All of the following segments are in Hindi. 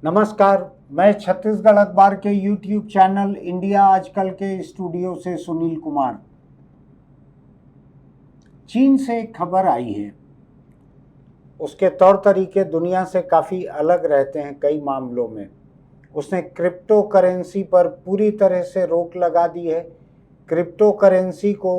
नमस्कार, मैं छत्तीसगढ़ अखबार के यूट्यूब चैनल इंडिया आजकल के स्टूडियो से सुनील कुमार। चीन से एक खबर आई है। उसके तौर तरीके दुनिया से काफ़ी अलग रहते हैं कई मामलों में। उसने क्रिप्टो करेंसी पर पूरी तरह से रोक लगा दी है। क्रिप्टो करेंसी को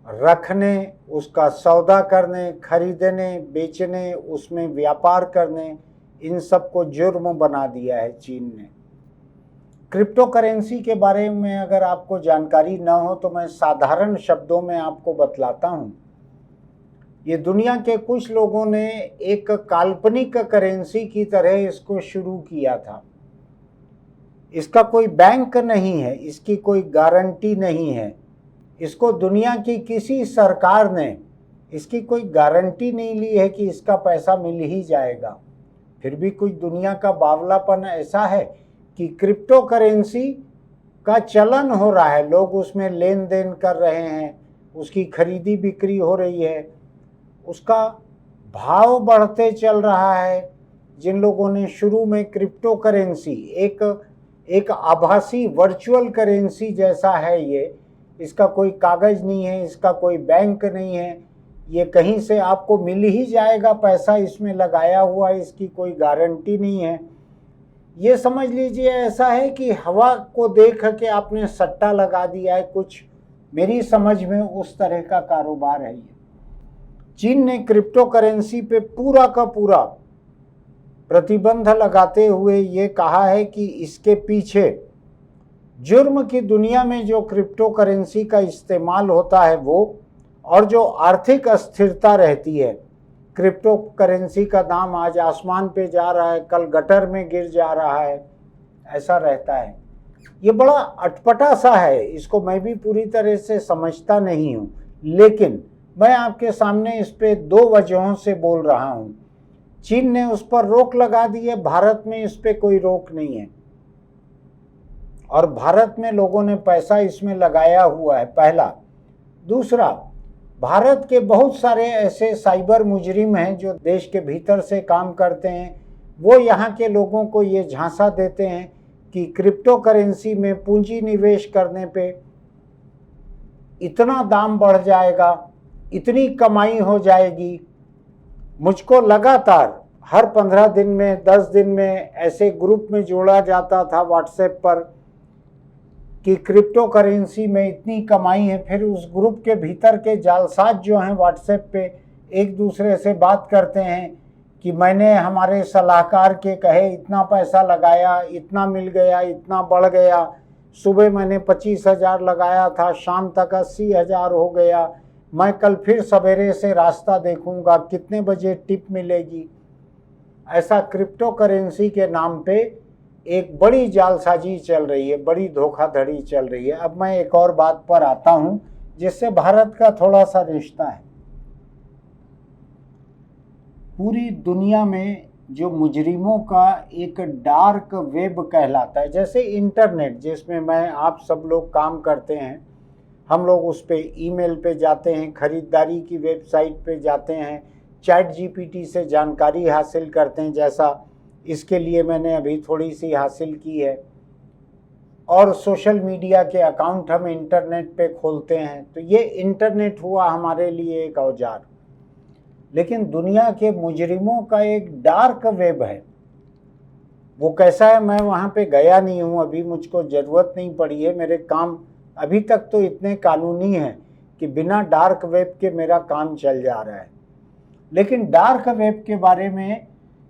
रखने, उसका सौदा करने, खरीदने, बेचने, उसमें व्यापार करने, इन सब को जुर्म बना दिया है चीन ने। क्रिप्टो करेंसी के बारे में अगर आपको जानकारी न हो तो मैं साधारण शब्दों में आपको बतलाता हूँ। ये दुनिया के कुछ लोगों ने एक काल्पनिक करेंसी की तरह इसको शुरू किया था। इसका कोई बैंक नहीं है, इसकी कोई गारंटी नहीं है। इसको दुनिया की किसी सरकार ने इसकी कोई गारंटी नहीं ली है कि इसका पैसा मिल ही जाएगा। फिर भी कुछ दुनिया का बावलापन ऐसा है कि क्रिप्टो करेंसी का चलन हो रहा है, लोग उसमें लेन देन कर रहे हैं, उसकी खरीदी बिक्री हो रही है, उसका भाव बढ़ते चल रहा है। जिन लोगों ने शुरू में क्रिप्टो करेंसी एक आभासी वर्चुअल करेंसी जैसा है ये, इसका कोई कागज़ नहीं है, इसका कोई बैंक नहीं है, ये कहीं से आपको मिल ही जाएगा पैसा इसमें लगाया हुआ, इसकी कोई गारंटी नहीं है। ये समझ लीजिए ऐसा है कि हवा को देख के आपने सट्टा लगा दिया है, कुछ मेरी समझ में उस तरह का कारोबार है ये। चीन ने क्रिप्टो करेंसी पे पूरा का पूरा प्रतिबंध लगाते हुए ये कहा है कि इसके पीछे जुर्म की दुनिया में जो क्रिप्टो करेंसी का इस्तेमाल होता है वो, और जो आर्थिक अस्थिरता रहती है। क्रिप्टो करेंसी का दाम आज आसमान पे जा रहा है, कल गटर में गिर जा रहा है, ऐसा रहता है। ये बड़ा अटपटा सा है, इसको मैं भी पूरी तरह से समझता नहीं हूँ, लेकिन मैं आपके सामने इस पे दो वजहों से बोल रहा हूँ। चीन ने उस पर रोक लगा दी है, भारत में इस पे कोई रोक नहीं है, और भारत में लोगों ने पैसा इसमें लगाया हुआ है, पहला। दूसरा, भारत के बहुत सारे ऐसे साइबर मुजरिम हैं जो देश के भीतर से काम करते हैं। वो यहाँ के लोगों को ये झांसा देते हैं कि क्रिप्टो करेंसी में पूंजी निवेश करने पे इतना दाम बढ़ जाएगा, इतनी कमाई हो जाएगी। मुझको लगातार हर 15 दिन में, 10 दिन में ऐसे ग्रुप में जोड़ा जाता था व्हाट्सएप पर कि क्रिप्टो करेंसी में इतनी कमाई है। फिर उस ग्रुप के भीतर के जालसाज जो हैं व्हाट्सएप पे एक दूसरे से बात करते हैं कि मैंने हमारे सलाहकार के कहे इतना पैसा लगाया, इतना मिल गया, इतना बढ़ गया, सुबह मैंने 25,000 लगाया था, शाम तक 80,000 हो गया, मैं कल फिर सवेरे से रास्ता देखूंगा, कितने बजे टिप मिलेगी। ऐसा क्रिप्टो करेंसी के नाम पे एक बड़ी जालसाजी चल रही है, बड़ी धोखाधड़ी चल रही है। अब मैं एक और बात पर आता हूं जिससे भारत का थोड़ा सा रिश्ता है। पूरी दुनिया में जो मुजरिमों का एक डार्क वेब कहलाता है, जैसे इंटरनेट जिसमें मैं आप सब लोग काम करते हैं, हम लोग उस पे ईमेल पे जाते हैं, खरीदारी की वेबसाइट पे जाते हैं, चैट जीपीटी से जानकारी हासिल करते हैं, जैसा इसके लिए मैंने अभी थोड़ी सी हासिल की है, और सोशल मीडिया के अकाउंट हम इंटरनेट पे खोलते हैं। तो ये इंटरनेट हुआ हमारे लिए एक औजार। लेकिन दुनिया के मुजरिमों का एक डार्क वेब है। वो कैसा है, मैं वहाँ पे गया नहीं हूँ, अभी मुझको ज़रूरत नहीं पड़ी है, मेरे काम अभी तक तो इतने कानूनी हैं कि बिना डार्क वेब के मेरा काम चल जा रहा है। लेकिन डार्क वेब के बारे में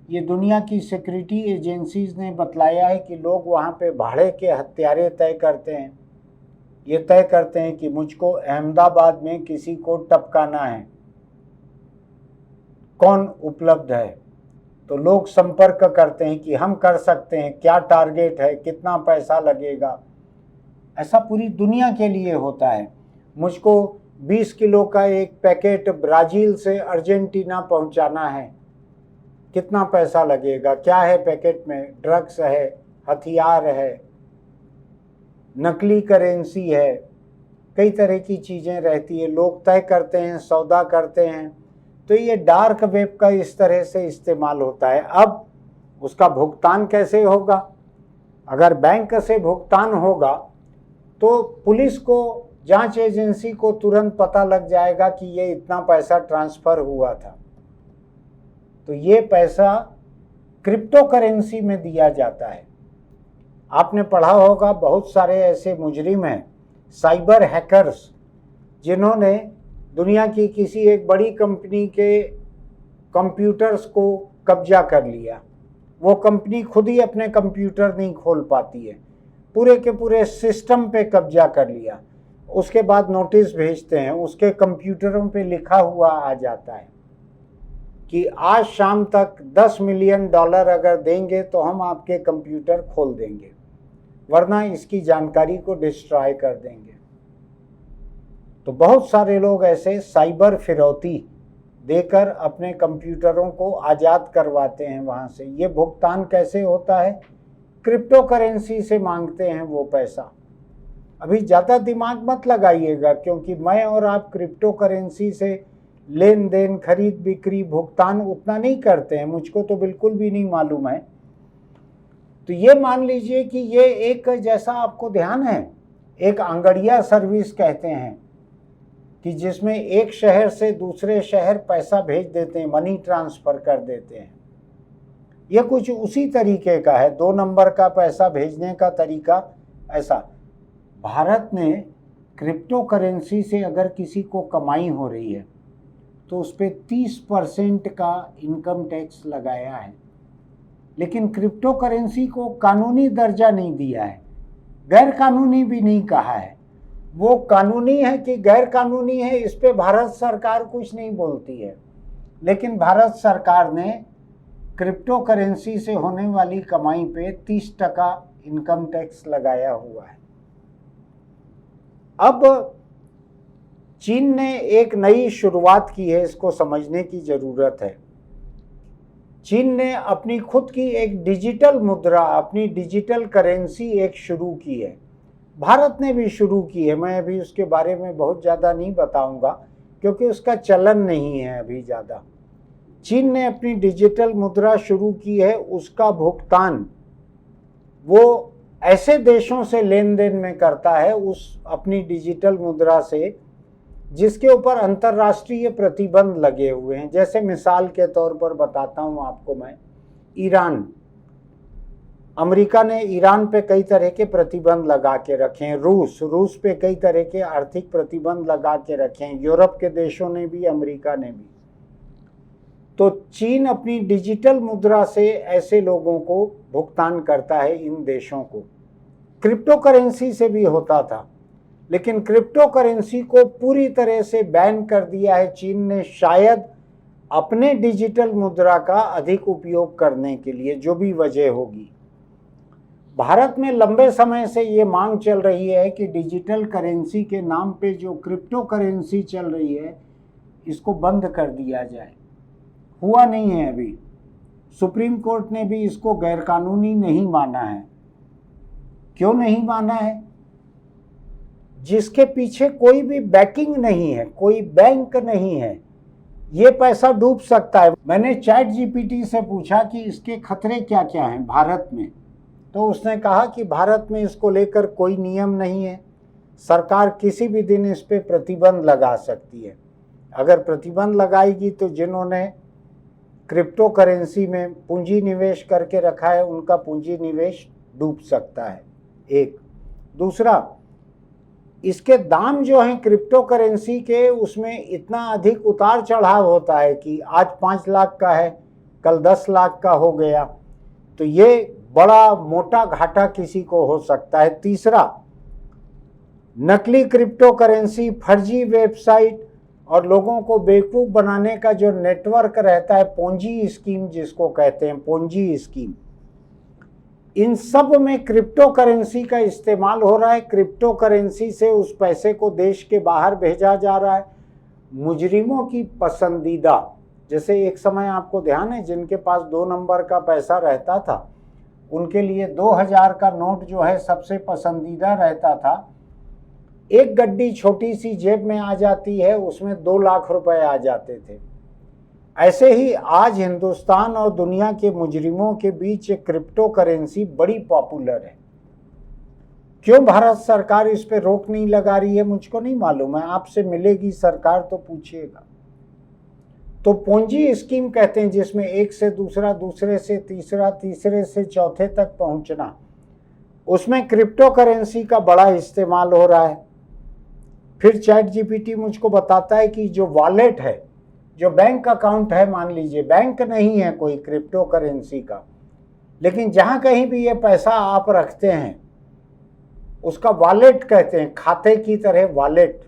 ये दुनिया की सिक्योरिटी एजेंसीज ने बतलाया है कि लोग वहाँ पे भाड़े के हत्यारे तय करते हैं। ये तय करते हैं कि मुझको अहमदाबाद में किसी को टपकाना है, कौन उपलब्ध है, तो लोग संपर्क करते हैं कि हम कर सकते हैं, क्या टारगेट है, कितना पैसा लगेगा। ऐसा पूरी दुनिया के लिए होता है। मुझको 20 किलो का एक पैकेट ब्राज़ील से अर्जेंटीना पहुंचाना है, कितना पैसा लगेगा, क्या है पैकेट में, ड्रग्स है, हथियार है, नकली करेंसी है, कई तरह की चीज़ें रहती है, लोग तय करते हैं, सौदा करते हैं। तो ये डार्क वेब का इस तरह से इस्तेमाल होता है। अब उसका भुगतान कैसे होगा? अगर बैंक से भुगतान होगा तो पुलिस को, जांच एजेंसी को तुरंत पता लग जाएगा कि ये इतना पैसा ट्रांसफ़र हुआ था। तो ये पैसा क्रिप्टो करेंसी में दिया जाता है। आपने पढ़ा होगा बहुत सारे ऐसे मुजरिम हैं, साइबर हैकर्स, जिन्होंने दुनिया की किसी एक बड़ी कंपनी के कंप्यूटर्स को कब्जा कर लिया। वो कंपनी खुद ही अपने कंप्यूटर नहीं खोल पाती है, पूरे के पूरे सिस्टम पे कब्जा कर लिया। उसके बाद नोटिस भेजते हैं, उसके कंप्यूटरों पे लिखा हुआ आ जाता है कि आज शाम तक $10 मिलियन अगर देंगे तो हम आपके कंप्यूटर खोल देंगे, वरना इसकी जानकारी को डिस्ट्रॉय कर देंगे। तो बहुत सारे लोग ऐसे साइबर फिरौती देकर अपने कंप्यूटरों को आज़ाद करवाते हैं वहाँ से। ये भुगतान कैसे होता है? क्रिप्टो करेंसी से मांगते हैं वो पैसा। अभी ज़्यादा दिमाग मत लगाइएगा, क्योंकि मैं और आप क्रिप्टो करेंसी से लेन देन, खरीद बिक्री, भुगतान उतना नहीं करते हैं, मुझको तो बिल्कुल भी नहीं मालूम है। तो ये मान लीजिए कि ये एक, जैसा आपको ध्यान है, एक अंगड़िया सर्विस कहते हैं कि जिसमें एक शहर से दूसरे शहर पैसा भेज देते हैं, मनी ट्रांसफ़र कर देते हैं। यह कुछ उसी तरीके का है, 2 नंबर का पैसा भेजने का तरीका ऐसा। भारत ने क्रिप्टो करेंसी से अगर किसी को कमाई हो रही है तो उस पर 30% का इनकम टैक्स लगाया है, लेकिन क्रिप्टो करेंसी को कानूनी दर्जा नहीं दिया है, गैर कानूनी भी नहीं कहा है। वो कानूनी है कि गैर कानूनी है, इस पे भारत सरकार कुछ नहीं बोलती है, लेकिन भारत सरकार ने क्रिप्टो करेंसी से होने वाली कमाई पे 30% इनकम टैक्स लगाया हुआ है। अब चीन ने एक नई शुरुआत की है, इसको समझने की ज़रूरत है। चीन ने अपनी खुद की एक डिजिटल मुद्रा, अपनी डिजिटल करेंसी एक शुरू की है। भारत ने भी शुरू की है, मैं अभी उसके बारे में बहुत ज़्यादा नहीं बताऊंगा क्योंकि उसका चलन नहीं है अभी ज़्यादा। चीन ने अपनी डिजिटल मुद्रा शुरू की है, उसका भुगतान वो ऐसे देशों से लेन देन में करता है उस अपनी डिजिटल मुद्रा से जिसके ऊपर अंतर्राष्ट्रीय प्रतिबंध लगे हुए हैं। जैसे मिसाल के तौर पर बताता हूँ आपको मैं, ईरान, अमेरिका ने ईरान पे कई तरह के प्रतिबंध लगा के रखे हैं, रूस पे कई तरह के आर्थिक प्रतिबंध लगा के रखे हैं, यूरोप के देशों ने भी, अमेरिका ने भी। तो चीन अपनी डिजिटल मुद्रा से ऐसे लोगों को भुगतान करता है, इन देशों को। क्रिप्टो करेंसी से भी होता था, लेकिन क्रिप्टो करेंसी को पूरी तरह से बैन कर दिया है चीन ने, शायद अपने डिजिटल मुद्रा का अधिक उपयोग करने के लिए, जो भी वजह होगी। भारत में लंबे समय से ये मांग चल रही है कि डिजिटल करेंसी के नाम पे जो क्रिप्टो करेंसी चल रही है इसको बंद कर दिया जाए। हुआ नहीं है अभी। सुप्रीम कोर्ट ने भी इसको गैरकानूनी नहीं माना है। क्यों नहीं माना है? जिसके पीछे कोई भी बैकिंग नहीं है, कोई बैंक नहीं है, ये पैसा डूब सकता है। मैंने चैट जीपीटी से पूछा कि इसके खतरे क्या क्या हैं भारत में, तो उसने कहा कि भारत में इसको लेकर कोई नियम नहीं है, सरकार किसी भी दिन इस पे प्रतिबंध लगा सकती है। अगर प्रतिबंध लगाएगी तो जिन्होंने क्रिप्टो करेंसी में पूंजी निवेश करके रखा है उनका पूंजी निवेश डूब सकता है, एक। दूसरा, इसके दाम जो हैं क्रिप्टो करेंसी के, उसमें इतना अधिक उतार चढ़ाव होता है कि आज 5 लाख का है, कल 10 लाख का हो गया, तो ये बड़ा मोटा घाटा किसी को हो सकता है। तीसरा, नकली क्रिप्टो करेंसी, फर्जी वेबसाइट और लोगों को बेवकूफ़ बनाने का जो नेटवर्क रहता है, पोंजी स्कीम जिसको कहते हैं, पोंजी स्कीम, इन सब में क्रिप्टो करेंसी का इस्तेमाल हो रहा है। क्रिप्टो करेंसी से उस पैसे को देश के बाहर भेजा जा रहा है। मुजरिमों की पसंदीदा, जैसे एक समय आपको ध्यान है जिनके पास 2 नंबर का पैसा रहता था उनके लिए 2000 का नोट जो है सबसे पसंदीदा रहता था। एक गड्डी छोटी सी जेब में आ जाती है, उसमें 2 लाख रुपए आ जाते थे। ऐसे ही आज हिंदुस्तान और दुनिया के मुजरिमों के बीच एक क्रिप्टो करेंसी बड़ी पॉपुलर है। क्यों भारत सरकार इस पे रोक नहीं लगा रही है मुझको नहीं मालूम है, आपसे मिलेगी सरकार तो पूछिएगा। तो पूंजी स्कीम कहते हैं जिसमें एक से दूसरा, दूसरे से तीसरा, तीसरे से चौथे तक पहुंचना, उसमें क्रिप्टो करेंसी का बड़ा इस्तेमाल हो रहा है। फिर चैट जीपीटी मुझको बताता है कि जो वॉलेट है, जो बैंक अकाउंट है, मान लीजिए बैंक नहीं है कोई क्रिप्टो करेंसी का, लेकिन जहां कहीं भी ये पैसा आप रखते हैं उसका वॉलेट कहते हैं, खाते की तरह वॉलेट।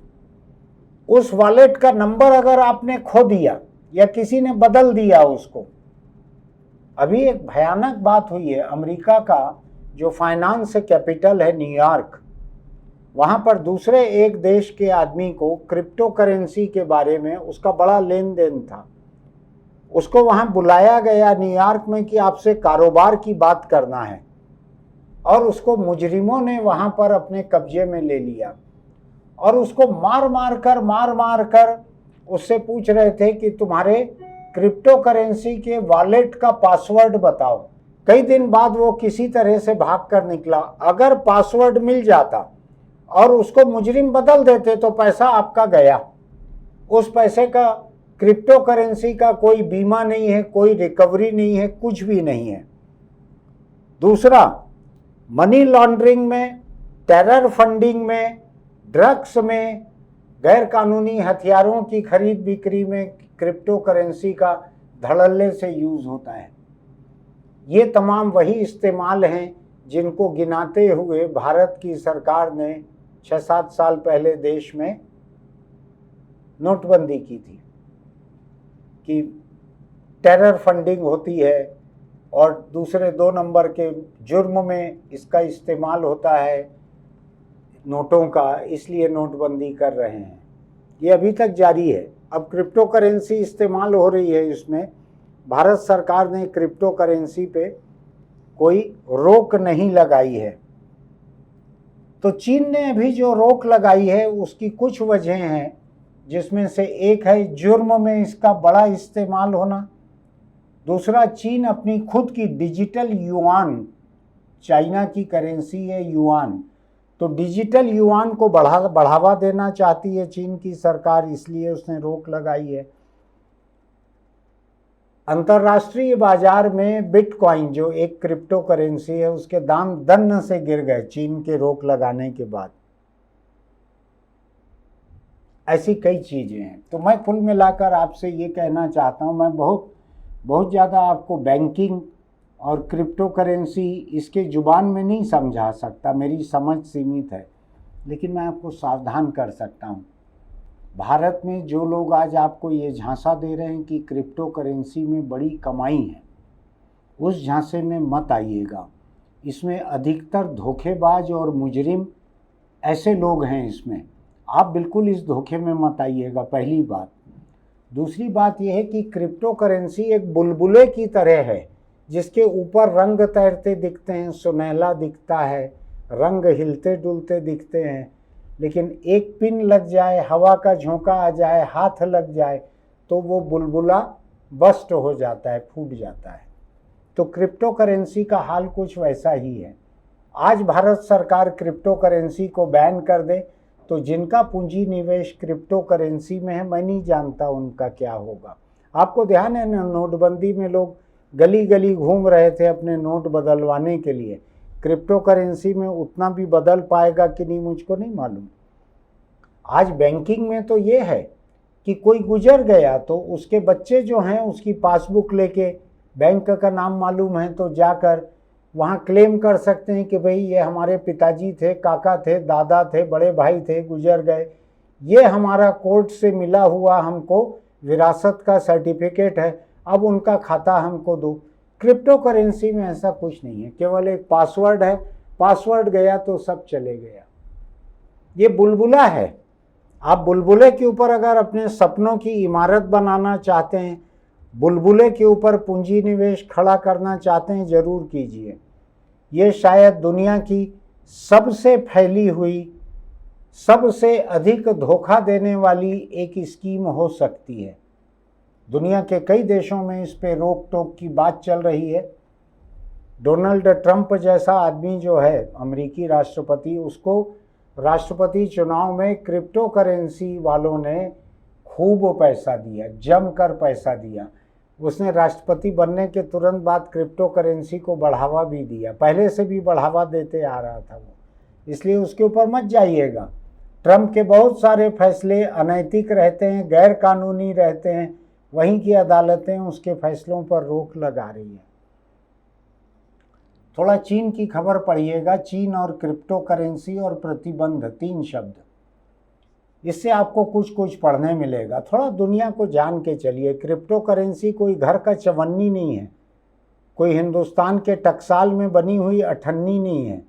उस वॉलेट का नंबर अगर आपने खो दिया या किसी ने बदल दिया उसको, अभी एक भयानक बात हुई है, अमेरिका का जो फाइनेंस कैपिटल है न्यूयॉर्क, वहां पर दूसरे एक देश के आदमी को क्रिप्टो करेंसी के बारे में उसका बड़ा लेन देन था, उसको वहां बुलाया गया न्यूयॉर्क में कि आपसे कारोबार की बात करना है, और उसको मुजरिमों ने वहां पर अपने कब्जे में ले लिया और उसको मार मार कर उससे पूछ रहे थे कि तुम्हारे क्रिप्टो करेंसी के वॉलेट का पासवर्ड बताओ। कई दिन बाद वो किसी तरह से भाग कर निकला। अगर पासवर्ड मिल जाता और उसको मुजरिम बदल देते तो पैसा आपका गया। उस पैसे का, क्रिप्टो करेंसी का कोई बीमा नहीं है, कोई रिकवरी नहीं है, कुछ भी नहीं है। दूसरा, मनी लॉन्ड्रिंग में, टेरर फंडिंग में, ड्रग्स में, गैर कानूनी हथियारों की खरीद बिक्री में क्रिप्टो करेंसी का धड़ल्ले से यूज होता है। ये तमाम वही इस्तेमाल हैं जिनको गिनाते हुए भारत की सरकार ने 6-7 साल पहले देश में नोटबंदी की थी कि टेरर फंडिंग होती है और दूसरे 2 नंबर के जुर्म में इसका इस्तेमाल होता है नोटों का, इसलिए नोटबंदी कर रहे हैं। ये अभी तक जारी है। अब क्रिप्टो करेंसी इस्तेमाल हो रही है, इसमें भारत सरकार ने क्रिप्टो करेंसी पे कोई रोक नहीं लगाई है। तो चीन ने अभी जो रोक लगाई है उसकी कुछ वजह हैं, जिसमें से एक है जुर्म में इसका बड़ा इस्तेमाल होना। दूसरा, चीन अपनी खुद की डिजिटल युआन, चाइना की करेंसी है युआन, तो डिजिटल युआन को बढ़ावा देना चाहती है चीन की सरकार, इसलिए उसने रोक लगाई है। अंतर्राष्ट्रीय बाजार में बिटकॉइन जो एक क्रिप्टो करेंसी है उसके दाम दन्न से गिर गए चीन के रोक लगाने के बाद। ऐसी कई चीजें हैं। तो मैं कुल मिलाकर आपसे ये कहना चाहता हूँ, मैं बहुत ज़्यादा आपको बैंकिंग और क्रिप्टो करेंसी इसके जुबान में नहीं समझा सकता, मेरी समझ सीमित है, लेकिन मैं आपको सावधान कर सकता हूँ। भारत में जो लोग आज आपको ये झांसा दे रहे हैं कि क्रिप्टो करेंसी में बड़ी कमाई है, उस झांसे में मत आइएगा। इसमें अधिकतर धोखेबाज और मुजरिम ऐसे लोग हैं इसमें, आप बिल्कुल इस धोखे में मत आइएगा, पहली बात। दूसरी बात यह है कि क्रिप्टो करेंसी एक बुलबुले की तरह है जिसके ऊपर रंग तैरते दिखते हैं, सुनहला दिखता है, रंग हिलते डुलते दिखते हैं, लेकिन एक पिन लग जाए, हवा का झोंका आ जाए, हाथ लग जाए तो वो बुलबुला बस्ट हो जाता है, फूट जाता है। तो क्रिप्टो करेंसी का हाल कुछ वैसा ही है। आज भारत सरकार क्रिप्टो करेंसी को बैन कर दे तो जिनका पूंजी निवेश क्रिप्टो करेंसी में है, मैं नहीं जानता उनका क्या होगा। आपको ध्यान है ना, नोटबंदी में लोग गली गली घूम रहे थे अपने नोट बदलवाने के लिए। क्रिप्टो करेंसी में उतना भी बदल पाएगा कि नहीं मुझको नहीं मालूम। आज बैंकिंग में तो ये है कि कोई गुजर गया तो उसके बच्चे जो हैं उसकी पासबुक लेके, बैंक का नाम मालूम है तो जाकर वहाँ क्लेम कर सकते हैं कि भाई ये हमारे पिताजी थे, काका थे, दादा थे, बड़े भाई थे, गुजर गए, ये हमारा कोर्ट से मिला हुआ हमको विरासत का सर्टिफिकेट है, अब उनका खाता हमको दो। क्रिप्टो करेंसी में ऐसा कुछ नहीं है, केवल एक पासवर्ड है, पासवर्ड गया तो सब चले गया। ये बुलबुला है। आप बुलबुले के ऊपर अगर अपने सपनों की इमारत बनाना चाहते हैं, बुलबुले के ऊपर पूंजी निवेश खड़ा करना चाहते हैं, जरूर कीजिए। ये शायद दुनिया की सबसे फैली हुई, सबसे अधिक धोखा देने वाली एक स्कीम हो सकती है। दुनिया के कई देशों में इस पे रोक टोक की बात चल रही है। डोनाल्ड ट्रंप जैसा आदमी जो है अमेरिकी राष्ट्रपति, उसको राष्ट्रपति चुनाव में क्रिप्टो करेंसी वालों ने खूब पैसा दिया, जमकर पैसा दिया। उसने राष्ट्रपति बनने के तुरंत बाद क्रिप्टो करेंसी को बढ़ावा भी दिया, पहले से भी बढ़ावा देते आ रहा था वो, इसलिए उसके ऊपर मत जाइएगा। ट्रंप के बहुत सारे फैसले अनैतिक रहते हैं, गैर कानूनी रहते हैं, वहीं की अदालतें उसके फैसलों पर रोक लगा रही हैं। थोड़ा चीन की खबर पढ़िएगा, चीन और क्रिप्टो करेंसी और प्रतिबंध, 3 शब्द, इससे आपको कुछ कुछ पढ़ने मिलेगा। थोड़ा दुनिया को जान के चलिए। क्रिप्टो करेंसी कोई घर का चवन्नी नहीं है, कोई हिंदुस्तान के टकसाल में बनी हुई अठन्नी नहीं है।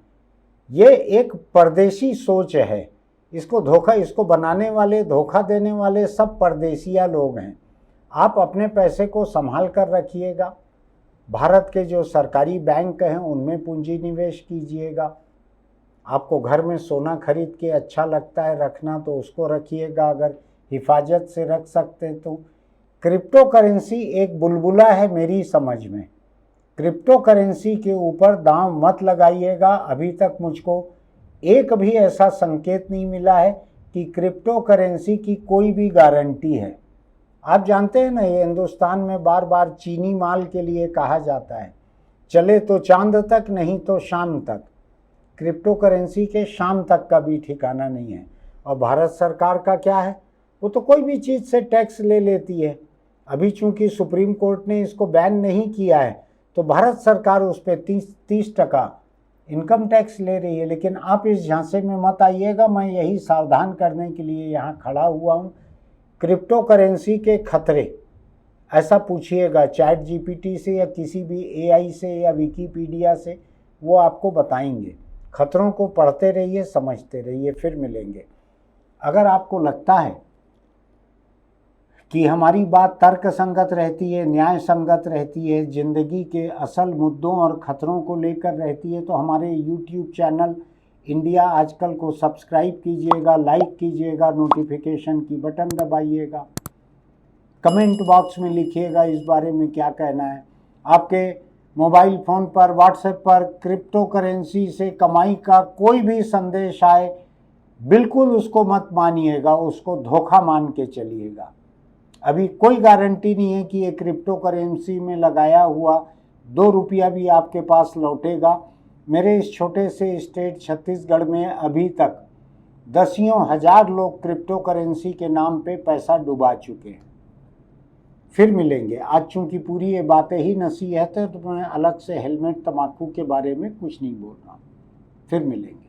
ये एक परदेशी सोच है। इसको बनाने वाले, धोखा देने वाले सब परदेशिया लोग हैं। आप अपने पैसे को संभाल कर रखिएगा। भारत के जो सरकारी बैंक हैं उनमें पूंजी निवेश कीजिएगा। आपको घर में सोना खरीद के अच्छा लगता है रखना तो उसको रखिएगा, अगर हिफाजत से रख सकते तो। क्रिप्टो करेंसी एक बुलबुला है मेरी समझ में। क्रिप्टो करेंसी के ऊपर दांव मत लगाइएगा। अभी तक मुझको एक भी ऐसा संकेत नहीं मिला है कि क्रिप्टो करेंसी की कोई भी गारंटी है। आप जानते हैं ना, ये हिंदुस्तान में बार बार चीनी माल के लिए कहा जाता है, चले तो चांद तक, नहीं तो शाम तक। क्रिप्टो करेंसी के शाम तक का भी ठिकाना नहीं है। और भारत सरकार का क्या है, वो तो कोई भी चीज़ से टैक्स ले लेती है। अभी चूंकि सुप्रीम कोर्ट ने इसको बैन नहीं किया है तो भारत सरकार उस पर 30% इनकम टैक्स ले रही है। लेकिन आप इस झांसे में मत आइएगा, मैं यही सावधान करने के लिए यहाँ खड़ा हुआ हूँ। क्रिप्टो करेंसी के खतरे, ऐसा पूछिएगा चैट जीपीटी से या किसी भी एआई से या विकीपीडिया से, वो आपको बताएंगे। खतरों को पढ़ते रहिए, समझते रहिए, फिर मिलेंगे। अगर आपको लगता है कि हमारी बात तर्क संगत रहती है, न्याय संगत रहती है, जिंदगी के असल मुद्दों और खतरों को लेकर रहती है, तो हमारे यूट्यूब चैनल इंडिया आजकल को सब्सक्राइब कीजिएगा, लाइक कीजिएगा, नोटिफिकेशन की बटन दबाइएगा, कमेंट बॉक्स में लिखिएगा इस बारे में क्या कहना है। आपके मोबाइल फ़ोन पर, व्हाट्सएप पर क्रिप्टो करेंसी से कमाई का कोई भी संदेश आए, बिल्कुल उसको मत मानिएगा, उसको धोखा मान के चलिएगा। अभी कोई गारंटी नहीं है कि ये क्रिप्टो करेंसी में लगाया हुआ 2 रुपया भी आपके पास लौटेगा। मेरे इस छोटे से स्टेट छत्तीसगढ़ में अभी तक दसियों हजार लोग क्रिप्टो करेंसी के नाम पे पैसा डुबा चुके हैं। फिर मिलेंगे। आज चूंकि पूरी ये बातें ही नसीहत है तो मैं अलग से हेलमेट, तम्बाकू के बारे में कुछ नहीं बोल रहा हूँ। फिर मिलेंगे।